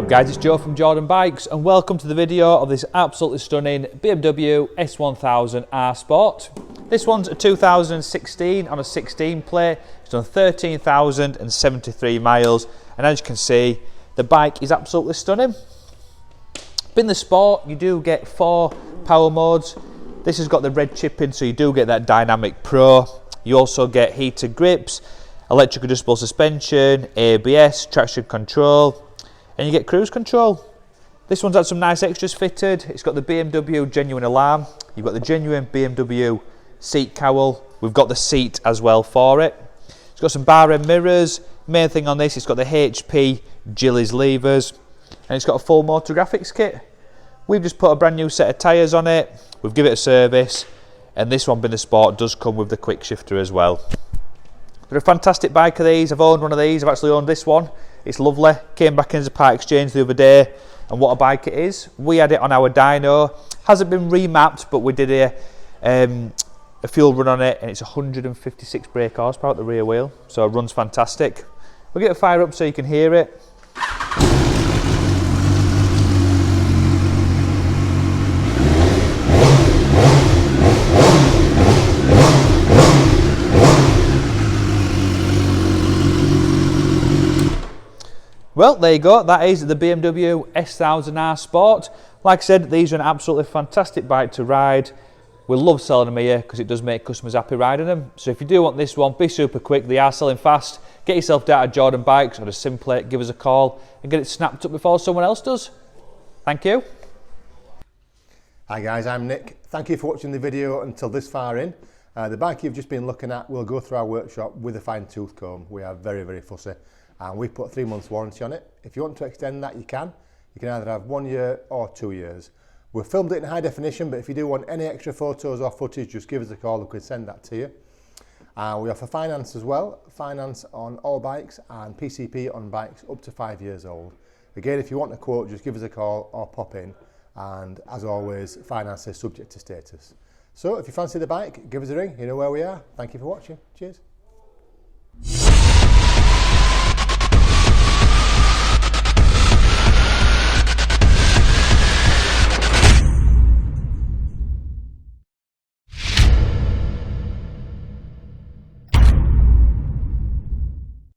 Guys, it's Joe from Jordanbikes and welcome to the video of this absolutely stunning BMW S1000R Sport. This one's a 2016 on a 16 plate. It's done 13,073 miles and as you can see the bike is absolutely stunning. In the Sport you do get 4 power modes. This has got the red chipping, so you do get that Dynamic Pro. You also get heated grips, electric adjustable suspension, ABS, traction control, and you get cruise control. This one's had some nice extras fitted. It's got the BMW genuine alarm. You've got the genuine BMW seat cowl. We've got the seat as well for it. It's got some bar end mirrors. Main thing on this, it's got the HP Gilles levers, and it's got a full Motografix kit. We've just put a brand new set of tyres on it. We've given it a service, and this one being the Sport does come with the quickshifter as well. They're a fantastic bike of these. I've owned one of these. I've actually owned this one. It's lovely. Came back in as a part exchange the other day, and what a bike it is. We had it on our dyno. Hasn't been remapped, but we did a fuel run on it, and it's 156 brake horsepower at the rear wheel, so it runs fantastic. We'll get it fire up so you can hear it. Well, there you go, that is the BMW S1000R Sport. Like I said, these are an absolutely fantastic bike to ride. We love selling them here because it does make customers happy riding them. So if you do want this one, be super quick, they are selling fast. Get yourself down to Jordanbikes or just simply give us a call and get it snapped up before someone else does. Thank you. Hi guys, I'm Nick. Thank you for watching the video until this far in. The bike you've just been looking at will go through our workshop with a fine tooth comb. We are very, very fussy. And we put 3 months warranty on it. If you want to extend that, you can. You can either have 1 year or 2 years. We've filmed it in high definition, but if you do want any extra photos or footage, just give us a call, we can send that to you. We offer finance as well, finance on all bikes and PCP on bikes up to 5 years old. Again, if you want a quote, just give us a call or pop in. And as always, finance is subject to status. So if you fancy the bike, give us a ring, you know where we are. Thank you for watching. Cheers.